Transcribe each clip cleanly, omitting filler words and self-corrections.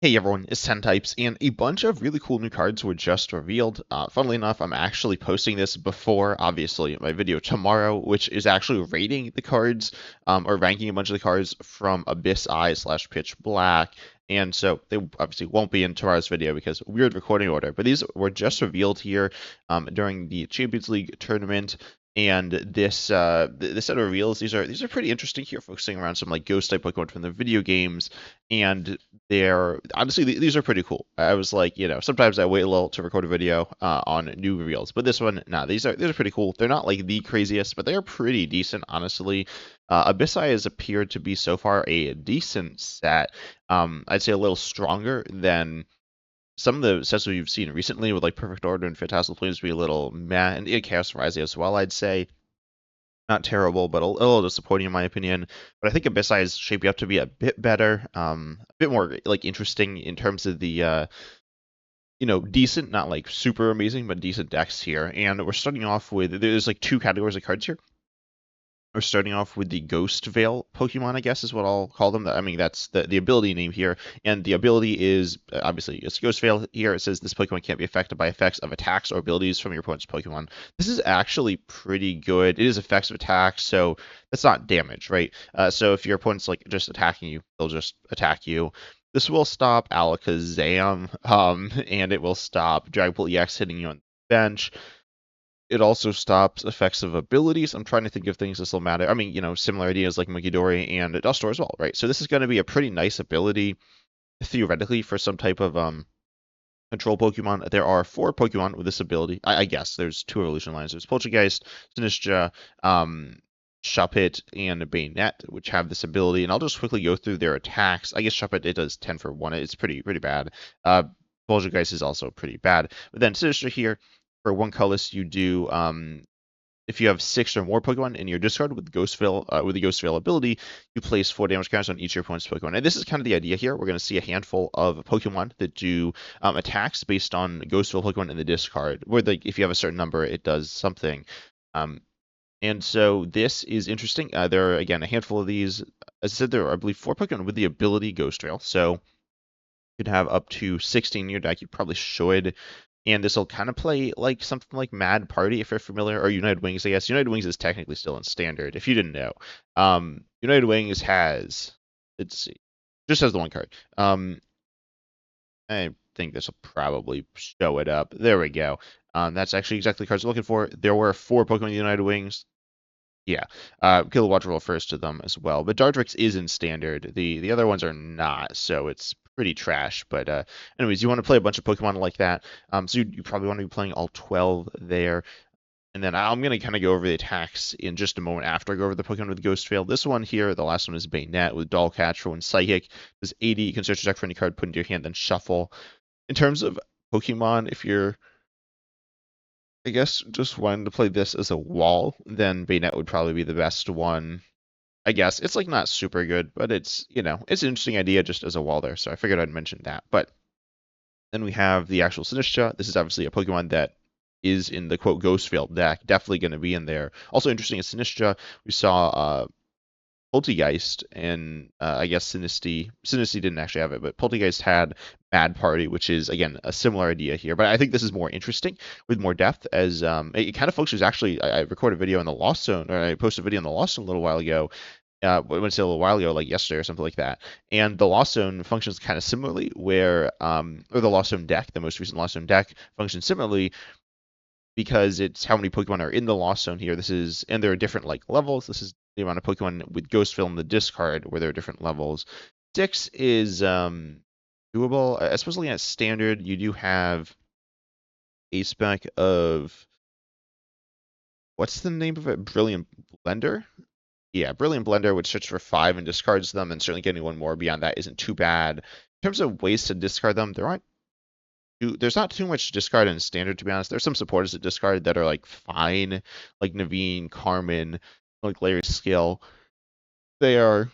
Hey everyone, it's 10 Types, and a bunch of really cool new cards were just revealed. Funnily enough, I'm actually posting this before, obviously, my video tomorrow, which is actually rating the cards, or ranking a bunch of the cards from Abyss Eye / Pitch Black. And so they obviously won't be in tomorrow's video because weird recording order. But these were just revealed here during the Champions League tournament. And this set of reveals, these are pretty interesting here, focusing around some like ghost type Pokemon from the video games, and they're honestly these are pretty cool. I was like, sometimes I wait a little to record a video on new reveals, but this one, nah, these are pretty cool. They're not like the craziest, but they're pretty decent, honestly. Abyssai has appeared to be so far a decent set. I'd say a little stronger than some of the sets we've seen recently, with like Perfect Order and Phantasmal Plains be a little meh, and Chaos Rising as well, I'd say. Not terrible, but a little disappointing in my opinion. But I think Abyssai is shaping up to be a bit better, a bit more like interesting in terms of the decent, not like super amazing, but decent decks here. And we're starting off with, there's like two categories of cards here. We're starting off with the Ghost Veil Pokemon, I guess is what I'll call them. I mean, that's the ability name here. And the ability is, obviously, it's Ghost Veil here. It says this Pokemon can't be affected by effects of attacks or abilities from your opponent's Pokemon. This is actually pretty good. It is effects of attacks, so that's not damage, right? So if your opponent's like just attacking you, they'll just attack you. This will stop Alakazam, and it will stop Dragapult EX hitting you on the bench. It also stops effects of abilities. I'm trying to think of things this will matter. I mean, similar ideas like Mugidori and Dustor as well, right? So this is going to be a pretty nice ability, theoretically, for some type of control Pokemon. There are 4 Pokemon with this ability. I guess there's 2 evolution lines. There's Poltergeist, Sinistcha, Shuppet, and Bayonet, which have this ability. And I'll just quickly go through their attacks. I guess Shuppet, it does 10 for 1. It's pretty bad. Poltergeist is also pretty bad. But then Sinistcha here, for 1 colorless, you do if you have 6 or more Pokemon in your discard with Ghost Veil, with the Ghost Veil ability, you place 4 damage counters on each of your opponent's Pokemon. And this is kind of the idea here. We're going to see a handful of Pokemon that do attacks based on Ghost Veil Pokemon in the discard, where if you have a certain number, it does something. And so this is interesting. There are, again, a handful of these. As I said, there are, I believe, 4 Pokemon with the ability Ghost Veil. So you could have up to 16 in your deck. You probably should. And this will kind of play like something like Mad Party, if you're familiar, or United Wings, I guess. United Wings is technically still in Standard, if you didn't know. United Wings has, let's see, just has the 1 card. I think this will probably show it up. There we go. That's actually exactly the cards I'm looking for. There were 4 Pokemon United Wings. Yeah, Kilowatt refers to them as well. But Dartrix is in Standard. The other ones are not, so it's pretty trash. But anyways, you want to play a bunch of Pokemon like that. So you probably want to be playing all 12 there. And then I'm going to kind of go over the attacks in just a moment after I go over the Pokemon with Ghost Veil. This one here, the last one is Bayonet with Dull Catch for 1 Psychic. Does 80. You can search your deck for any card, put into your hand, then shuffle. In terms of Pokemon, if you're, I guess, just wanting to play this as a wall, then Bayonet would probably be the best one. I guess it's like not super good, but it's it's an interesting idea just as a wall there. So I figured I'd mention that. But then we have the actual Sinistcha. This is obviously a Pokemon that is in the quote Ghost Veil deck, definitely going to be in there. Also interesting is Sinistcha. We saw Poltergeist, and I guess Sinistea didn't actually have it, but Poltergeist had Mad Party, which is, again, a similar idea here. But I think this is more interesting with more depth, as it kind of functions. Actually, I recorded a video in the Lost Zone, or I posted a video in the Lost Zone a little while ago. When I say a little while ago, like yesterday or something like that. And the Lost Zone functions kind of similarly, where, or the Lost Zone deck, the most recent Lost Zone deck, functions similarly, because it's how many Pokemon are in the Lost Zone here. And there are different like levels. This is the amount of Pokemon with Ghost Veil in the discard, where there are different levels. 6 is doable. I suppose looking at Standard, you do have a spec of, what's the name of it? Brilliant Blender? Yeah, Brilliant Blender would search for 5 and discards them, and certainly getting 1 more beyond that isn't too bad. In terms of ways to discard them, there's not too much discard in Standard, to be honest. There's some supporters that discard that are like fine, like Naveen, Carmen, like Larry Skill. They're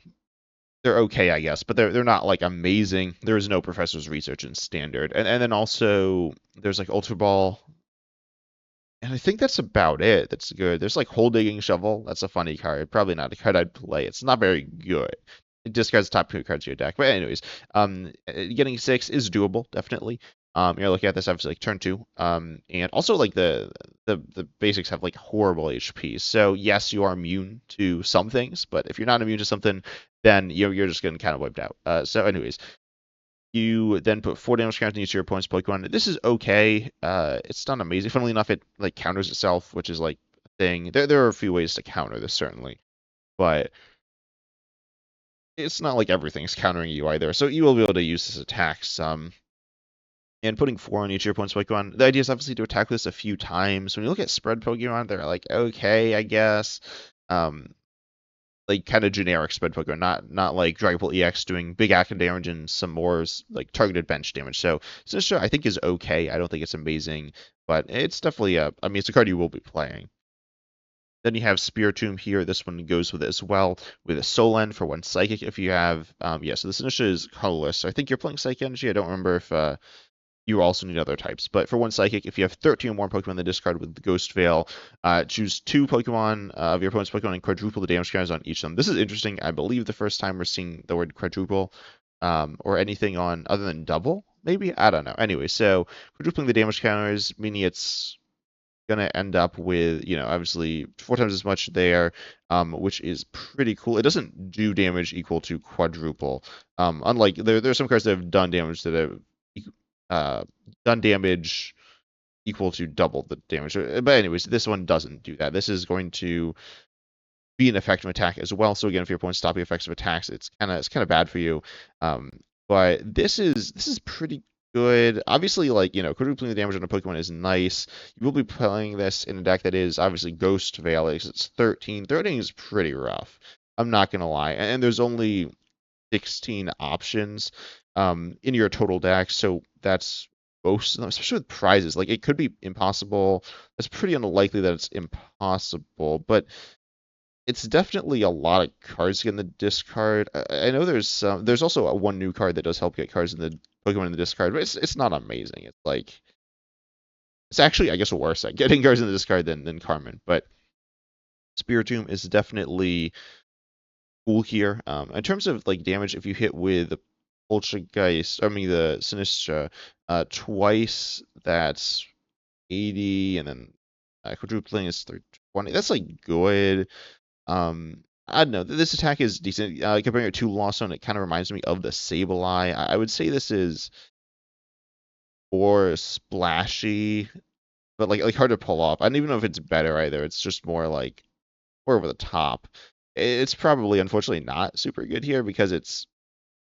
okay, I guess, but they're not like amazing. There is no Professor's Research in Standard, and then also there's like Ultra Ball, and I think that's about it. That's good. There's like Hole Digging Shovel. That's a funny card. Probably not a card I'd play. It's not very good. it discards the top two cards of your deck. But anyways, getting 6 is doable, definitely. You're looking at this obviously like turn 2. And also like the basics have like horrible HP. So yes, you are immune to some things, but if you're not immune to something, then you're just getting kind of wiped out. So anyways, you then put 4 damage counters into your opponent's Pokemon. This is okay. It's not amazing. Funnily enough, it like counters itself, which is like a thing. There are a few ways to counter this certainly, but it's not like everything's countering you either. So you will be able to use this attack some. And putting 4 on each of your opponent's Pokemon, the idea is obviously to attack this a few times. When you look at spread Pokemon, they're like, okay, I guess. Um, like kind of generic spread Pokemon, not like Dragon Ball EX doing big active damage and some more like targeted bench damage. So Sinistcha I think is okay. I don't think it's amazing, but it's definitely I mean, it's a card you will be playing. Then you have Spiritomb here. This one goes with it as well, with a Soul End for 1 Psychic if you have. Yeah, so this Sinistcha is colorless. So I think you're playing Psychic Energy. I don't remember if you also need other types. But for 1 Psychic, if you have 13 or more Pokemon in the discard with the Ghost Veil, choose 2 Pokemon of your opponent's Pokemon and quadruple the damage counters on each of them. This is interesting. I believe the first time we're seeing the word quadruple or anything on other than double, maybe? I don't know. Anyway, so quadrupling the damage counters, meaning it's going to end up with, obviously 4 times as much there, which is pretty cool. It doesn't do damage equal to quadruple. Unlike, there are some cards that have done damage that have done damage equal to double the damage. But anyways, this one doesn't do that. This is going to be an effective attack as well. So again, if your opponent's stopping effective attacks, it's kind of bad for you. But this is pretty good. Obviously, like quadrupling the damage on a Pokemon is nice. You will be playing this in a deck that is obviously Ghost Veil. It's 13. 13 is pretty rough. I'm not gonna lie. And there's only 16 options in your total deck, so that's most of them, especially with prizes. Like it could be impossible. It's pretty unlikely that it's impossible, but it's definitely a lot of cards to get in the discard. I know there's also one new card that does help get cards in the Pokemon in the discard, but it's not amazing. It's like it's actually I guess worse at getting cards in the discard than Carmen, but Spiritomb is definitely cool here. In terms of like damage, if you hit with Poltergeist, I mean the Sinistcha, twice, that's 80, and then quadrupling is 320. That's like good. I don't know. This attack is decent. Comparing it to Lost Zone, it kind of reminds me of the Sableye. I would say this is more splashy, but like hard to pull off. I don't even know if it's better either. It's just more over the top. It's probably unfortunately not super good here because it's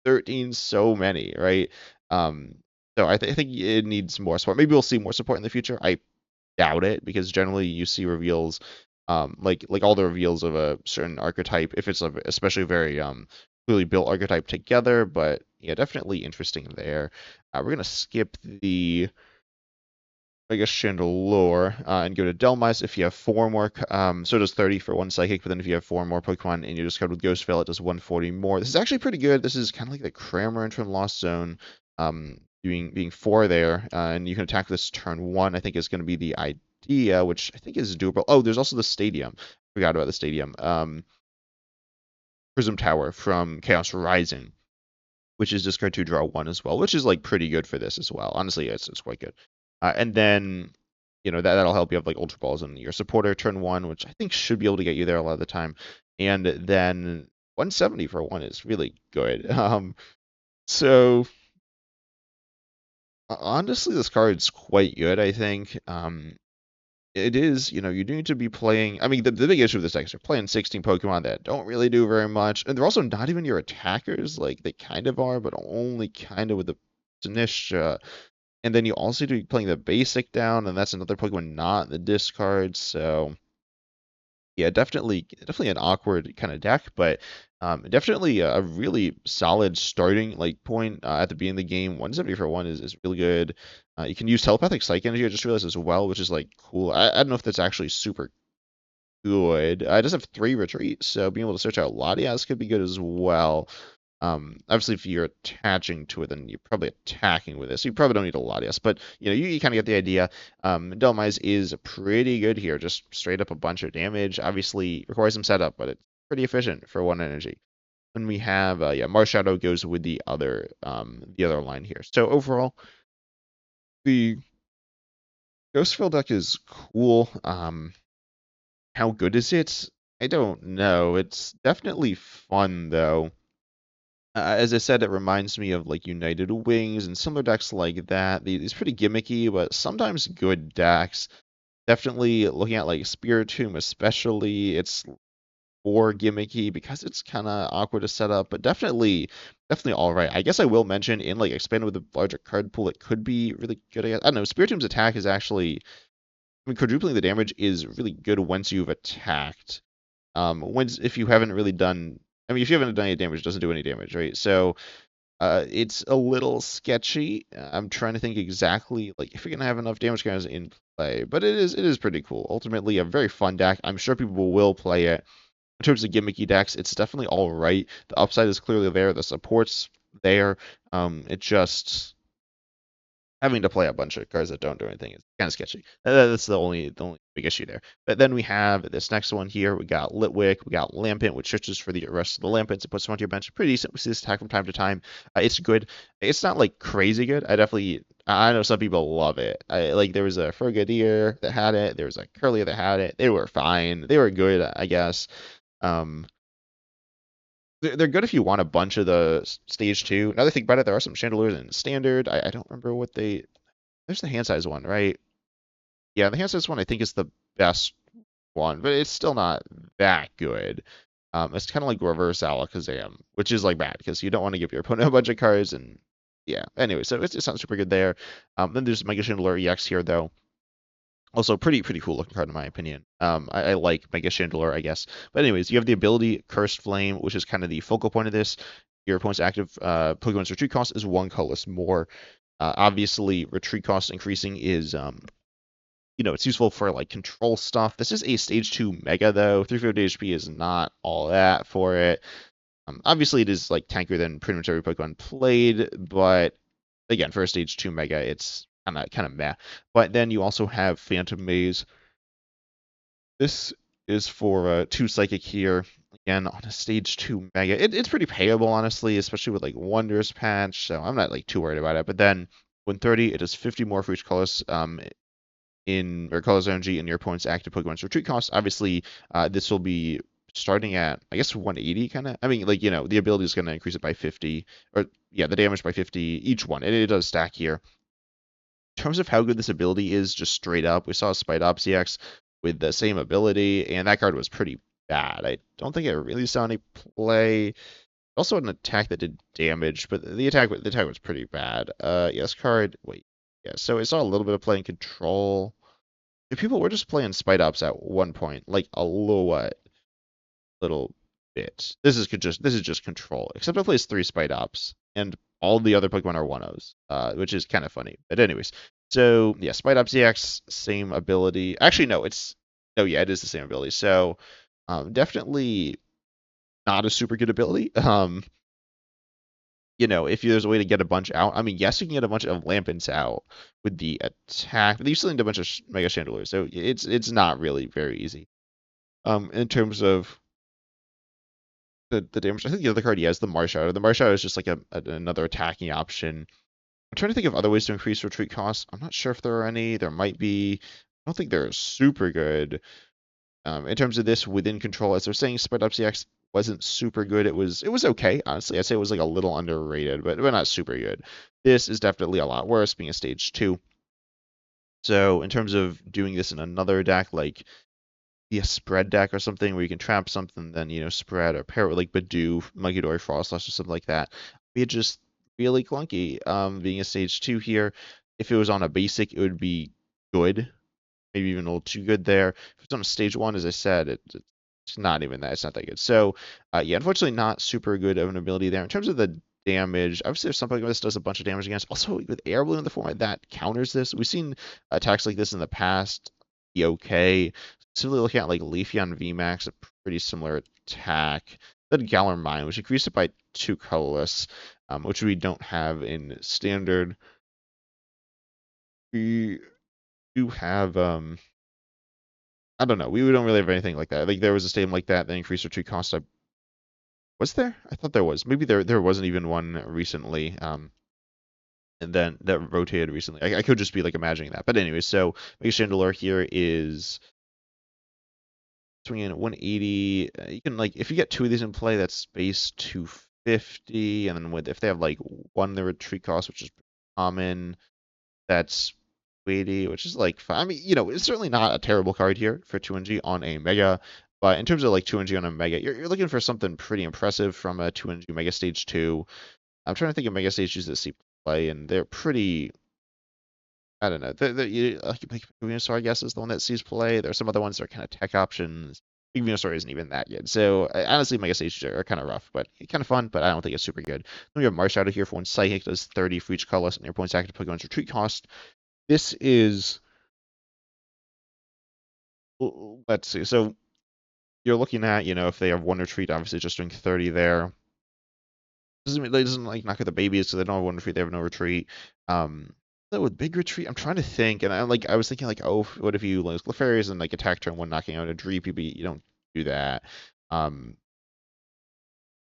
13 so many, right? Um, so I think it needs more support. Maybe we'll see more support in the future. I doubt it because generally you see reveals, like all the reveals of a certain archetype, if it's especially very clearly built archetype together. But yeah, definitely interesting there. We're gonna skip the I guess Chandelure, and go to Dhelmise if you have 4 more. So it does 30 for 1 Psychic, but then if you have 4 more Pokemon and you discard with Ghost Veil, it does 140 more. This is actually pretty good. This is kind of like the Cramorant from Lost Zone, being 4 there, and you can attack this turn 1. I think is going to be the idea, which I think is doable. Oh, there's also the Stadium. Forgot about the Stadium. Prism Tower from Chaos Rising, which is discard 2, draw 1 as well, which is like pretty good for this as well. Honestly, it's quite good. And then, that'll help you have like Ultra Balls and your supporter turn 1, which I think should be able to get you there a lot of the time. And then 170 for 1 is really good. So honestly, this card's quite good, I think. It is, you do need to be playing. I mean, the big issue with this deck is you're playing 16 Pokemon that don't really do very much. And they're also not even your attackers. Like, they kind of are, but only kind of with the Sinistcha. And then you also do playing the basic down, and that's another Pokemon not in the discard. So yeah, definitely an awkward kind of deck, but definitely a really solid starting like point at the beginning of the game. 170 for 1 is really good. You can use telepathic psych energy. I just realized as well, which is like cool. I don't know if that's actually super good. It does have 3 retreats, so being able to search out Latias could be good as well. Obviously, if you're attaching to it, then you're probably attacking with it. So you probably don't need a Latias, but you kind of get the idea. Dhelmise is pretty good here, just straight up a bunch of damage. Obviously, requires some setup, but it's pretty efficient for 1 energy. And we have yeah, Marshadow goes with the other line here. So overall, the Ghostfield deck is cool. How good is it? I don't know. It's definitely fun though. As I said, it reminds me of like United Wings and similar decks like that. These pretty gimmicky, but sometimes good decks. Definitely looking at like Spiritomb, especially, it's more gimmicky because it's kind of awkward to set up, but definitely all right. I guess I will mention in like expanded with a larger card pool, it could be really good. I don't know. Spiritomb's attack is actually, I mean, quadrupling the damage is really good once you've attacked. Once if you haven't really done, I mean, if you haven't done any damage, it doesn't do any damage, right? So it's a little sketchy. I'm trying to think exactly like if you're gonna have enough damage counters in play, but it is pretty cool. Ultimately, a very fun deck. I'm sure people will play it. In terms of gimmicky decks, it's definitely all right. The upside is clearly there. The support's there. It just having to play a bunch of cards that don't do anything is kind of sketchy. That's the only big issue there. But then we have this next one here. We got Litwick, we got Lampent, which searches for the rest of the Lampents and puts them onto your bench. Pretty decent. We see this attack from time to time. It's good. It's not like crazy good. I know some people love it. Like there was a Frigadier that had it. There was a Curlier that had it. They were fine. They were good, I guess. Um, they're good if you want a bunch of the stage two. Another thing about it, there are some Chandelures in standard. I don't remember what they. There's the hand size one, right? Yeah, the hand size one I think is the best one, but it's still not that good. It's kind of like reverse Alakazam, which is like bad because you don't want to give your opponent a bunch of cards and yeah. Anyway, so it's not super good there. Then there's Mega Chandelure EX here though. Also, pretty cool looking card in my opinion. I like Mega Chandelure, I guess. But anyways, you have the ability Cursed Flame, which is kind of the focal point of this. Your opponent's active Pokemon's retreat cost is one colorless more. Obviously, retreat cost increasing is it's useful for like control stuff. This is a stage 2 mega though. 350 HP is not all that for it. Obviously, it is like tankier than pretty much every Pokemon played, but again, for a stage 2 mega, it's kind of meh. But then you also have Phantom Maze. This is for 2 Psychic here. Again, on a stage 2 mega. It's pretty payable, honestly, especially with like Wonders patch, so I'm not like too worried about it. But then when 30, it does 50 more for each colorless in or colorless energy in your opponent's active Pokemon's retreat cost. Obviously, this will be starting at I guess 180 kind of. I mean, like the ability is going to increase it by 50, or yeah, the damage by 50 each one, and it does stack here. In terms of how good this ability is, just straight up, we saw Spite EX with the same ability, and that card was pretty bad. I don't think it really saw any play. Also an attack that did damage, but the attack was pretty bad. Yes, card. Wait, yeah. So it saw a little bit of play in control. People were just playing Spite Ops at one point, like a little bit. This is just control. Except it plays 3 Spite Ops, and all the other Pokemon are 1-0s, which is kind of funny. But anyways, so yeah, Spite Ops EX, same ability. Actually, no, yeah, it is the same ability. So definitely not a super good ability. If there's a way to get a bunch out, I mean, yes, you can get a bunch of Lampents out with the attack, but you still need a bunch of Mega Chandelures, so it's not really very easy. In terms of the damage, I think the other card, yeah, is the Marshadow. The Marshadow is just like another attacking option. I'm trying to think of other ways to increase retreat costs. I'm not sure if there are any. There might be. I don't think they're super good. In terms of this within control, as they're saying, Spite Up CX wasn't super good. It was okay, honestly. I'd say it was like a little underrated, but not super good. This is definitely a lot worse, being a stage 2. So in terms of doing this in another deck, like be a spread deck or something where you can trap something, then spread or pair it with like Badoo, Monkey Dory, Frostlass, or something like that. Be just really clunky. Being a stage 2 here, if it was on a basic, it would be good, maybe even a little too good there. If it's on a stage 1, as I said, it's not even that. It's not that good. So, yeah, unfortunately, not super good of an ability there. In terms of the damage, obviously, if something like this does a bunch of damage against, also with Air Balloon in the format, that counters this. We've seen attacks like this in the past be okay. Simply looking at like Leafeon VMAX, a pretty similar attack. Then Galar Mine, which increased it by 2 colorless, which we don't have in standard. We do have I don't know. We don't really have anything like that. Like there was a stadium like that increased retreat cost. Was there? I thought there was. Maybe there wasn't even one recently. And then that rotated recently. I could just be like imagining that. But anyway, so Mega Chandelure here is swinging at 180. You can like if you get two of these in play, that's base 250, and then with if they have like one the retreat cost, which is common, that's 280, which is like fine. I mean, it's certainly not a terrible card here for 2NG on a Mega. But in terms of like 2NG on a Mega, you're looking for something pretty impressive from a 2NG Mega Stage 2. I'm trying to think of Mega Stages that see play, and they're pretty. I don't know. Like Venusaur, I guess, is the one that sees play. There's some other ones that are kind of tech options. Venusaur isn't even that good. So honestly, Mega Stages are kind of rough, but kind of fun. But I don't think it's super good. Then we have Marshadow here for when Psychic does 30 for each colorless and your points active Pokemon's retreat cost. This is. Let's see. So you're looking at, if they have one retreat, obviously just doing 30 there. It doesn't like knock out the babies, so they don't have one retreat. They have no retreat. With big retreat, I'm trying to think, and I was thinking like, oh, what if you lose Clefairies and like attack turn one, knocking out a Dreepy, but you don't do that. Um,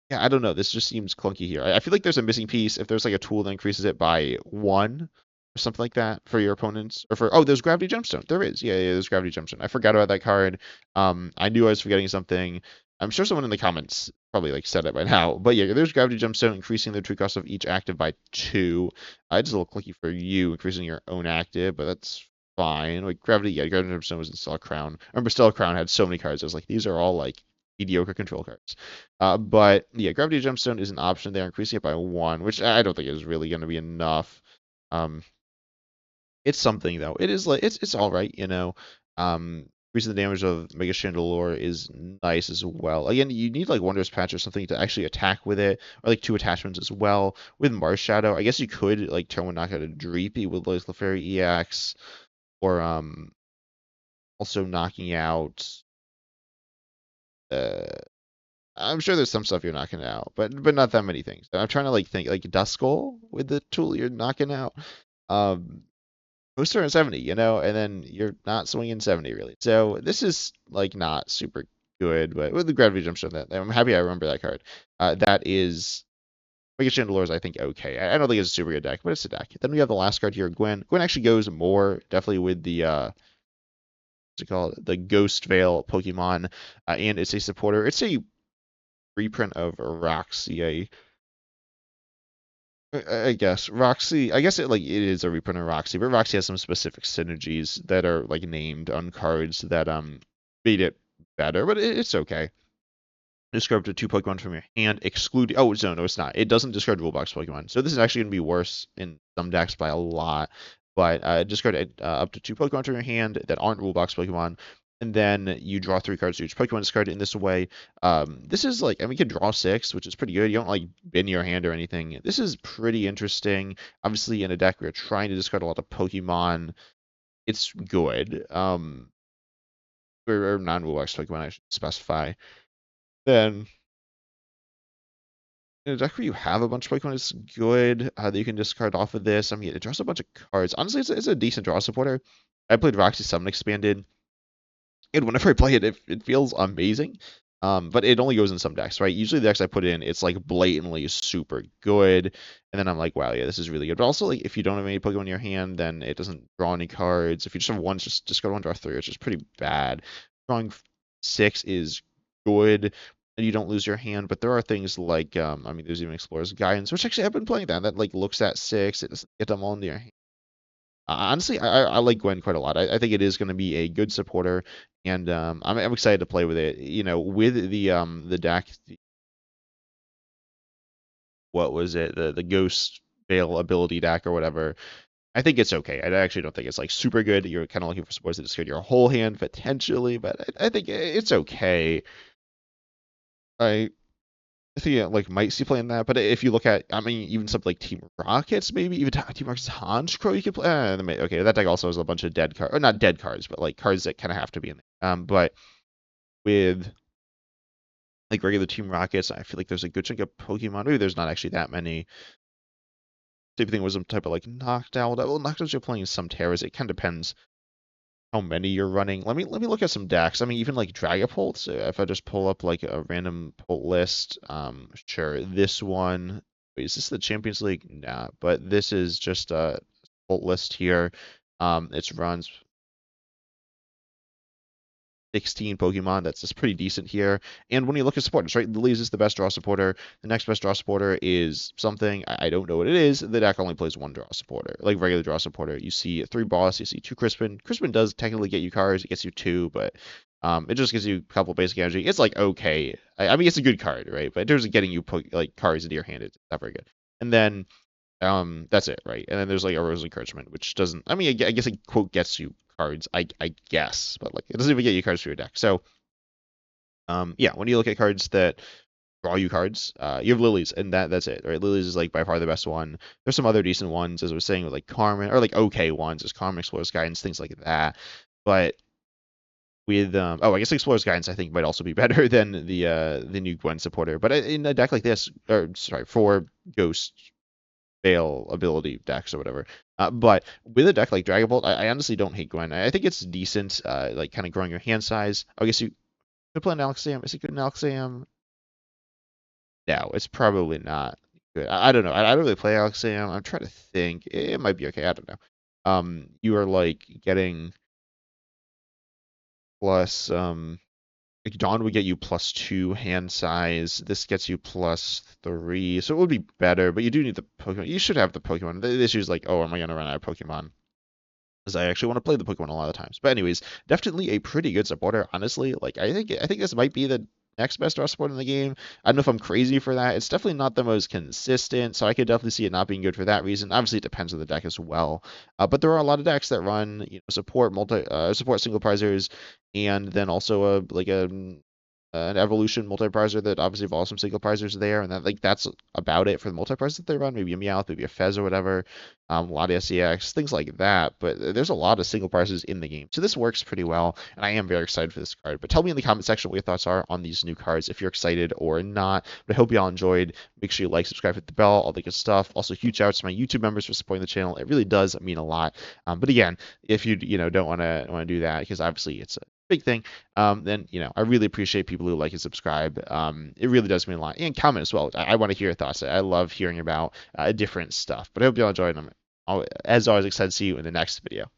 yeah, I don't know. This just seems clunky here. I feel like there's a missing piece. If there's like a tool that increases it by 1 or something like that for your opponents, or there's Gravity Gemstone. There is, yeah, there's Gravity Gemstone. I forgot about that card. I knew I was forgetting something. I'm sure someone in the comments probably like said it by now, but yeah, there's Gravity Gemstone increasing the true cost of each active by 2. It's a little clicky for you increasing your own active, but that's fine. Like Gravity Gemstone was in Stellar Crown. I remember Stellar Crown had so many cards. I was like, these are all like mediocre control cards. But yeah, Gravity Gemstone is an option there, increasing it by 1, which I don't think is really going to be enough. Um, it's something though. It is like it's all right, Increasing the damage of Mega Chandelure is nice as well. Again, you need like Wondrous Patch or something to actually attack with it, or like 2 attachments as well. With Marshadow, I guess you could like turn one knock out a Dreepy with like Clefairy EX, or also knocking out. Uh, I'm sure there's some stuff you're knocking out, but not that many things. I'm trying to like think like Duskull with the tool you're knocking out. Booster at 70, and then you're not swinging 70 really. So this is like not super good, but with the Gravity Jump Stone, that I'm happy I remember that card. That is Mega Chandelure is I think okay. I don't think it's a super good deck, but it's a deck. Then we have the last card here, Gwyn. Gwyn actually goes more definitely with the what's it called? The Ghost Veil Pokemon, and it's a supporter. It's a reprint of Roxy. I guess Roxy. I guess it is a reprint of Roxy, but Roxy has some specific synergies that are like named on cards that made it better. But it's okay. Discard up to 2 Pokemon from your hand, exclude. Oh no, it's not. It doesn't discard rule box Pokemon. So this is actually gonna be worse in some decks by a lot. But discard up to 2 Pokemon from your hand that aren't rule box Pokemon, and then you draw 3 cards to each Pokemon discard in this way. This is like, I mean, you can draw 6, which is pretty good. You don't like bin your hand or anything. This is pretty interesting. Obviously, in a deck where you're trying to discard a lot of Pokemon, it's good. Or non-rule box Pokemon, I should specify. Then in a deck where you have a bunch of Pokemon, it's good that you can discard off of this. I mean, it draws a bunch of cards. Honestly, it's a decent draw supporter. I played Roxy Summon Expanded, and whenever I play it, it feels amazing. But it only goes in some decks, right? Usually the decks I put in, it's like blatantly super good, and then I'm like, wow, yeah, this is really good. But also, like, if you don't have any Pokemon in your hand, then it doesn't draw any cards. If you just have one, just discard 1, draw 3, which is pretty bad. Drawing 6 is good, and you don't lose your hand. But there are things like, I mean, there's even Explorer's Guidance, which actually I've been playing that like looks at 6, it doesn't get them all into your hand. Honestly, I like Gwyn quite a lot. I think it is going to be a good supporter, and I'm excited to play with it. With the deck, what was it? The Ghost Veil ability deck or whatever. I think it's okay. I actually don't think it's like super good. You're kind of looking for supports that discard your whole hand potentially, but I think it's okay. I I think it like might see playing that, but if you look at, I mean, even something like Team Rockets, maybe even Team Rockets Honchkrow, you could play. Okay, that deck also has a bunch of dead cards, or not dead cards, but like cards that kind of have to be in there. But with like regular Team Rockets, I feel like there's a good chunk of Pokemon. Maybe there's not actually that many. Same thing with some type of like knocked out. Well, knocked out you're playing some terrors. It kind of depends how many you're running. Let me look at some decks. I mean, even like Dragapult. If I just pull up like a random Pult list, sure, this one. Wait, is this the Champions League? Nah, but this is just a Pult list here. It runs 16 Pokemon. That's just pretty decent here. And when you look at supporters, right, Lilies is the best draw supporter. The next best draw supporter is something I don't know what it is. The deck only plays one draw supporter, like regular draw supporter. You see three Boss, you see two Crispin. Crispin does technically get you cards. It gets you two, but it just gives you a couple basic energy. It's like okay. I mean, it's a good card, right? But in terms of getting you like cards into your hand, it's not very good. And then that's it, right? And then there's like a Rose Encouragement, which doesn't. I mean, I guess it quote gets you cards, I guess, but like it doesn't even get you cards for your deck. So, yeah, when you look at cards that draw you cards, you have Lilies, and that's it, right? Lilies is like by far the best one. There's some other decent ones, as I was saying, with like Carmen, or like okay ones, there's Carmen, Explorer's Guidance, things like that. But with I guess Explorer's Guidance I think might also be better than the new Gwyn supporter. But in a deck like this, or sorry, for Ghost fail ability decks or whatever. But with a deck like Dragon Bolt, I honestly don't hate Gwen. I think it's decent, like kind of growing your hand size. I guess you could play an Alexam. Is it good in Alexam? No, it's probably not good. I don't know. I don't really play Alexam. I'm trying to think. It might be okay. I don't know. You are like getting plus like Dawn would get you +2 hand size. This gets you +3, so it would be better. But you do need the Pokemon. You should have the Pokemon. The issue is like, oh, am I gonna run out of Pokemon? Because I actually want to play the Pokemon a lot of times. But anyways, definitely a pretty good supporter. Honestly, like I think this might be the next best draw support in the game. I don't know if I'm crazy for that. It's definitely not the most consistent, so I could definitely see it not being good for that reason. Obviously, it depends on the deck as well. But there are a lot of decks that run, support support single prizers, and then also a like a an evolution multi-prizer that obviously involves some single prizers there, and that like that's about it for the multi-prizers that they run. Maybe a Meowth, maybe a Fez or whatever, a lot of SEX, things like that. But there's a lot of single prizes in the game, so this works pretty well, and I am very excited for this card. But tell me in the comment section what your thoughts are on these new cards, if you're excited or not. But I hope you all enjoyed. Make sure you like, subscribe, hit the bell, all the good stuff. Also, huge shout out to my YouTube members for supporting the channel. It really does mean a lot. But again, if you don't want to do that, because obviously it's a big thing, then I really appreciate people who like and subscribe. It really does mean a lot, and comment as well. I want to hear your thoughts. I love hearing about different stuff. But I hope you all enjoyed them. As always, excited to see you in the next video.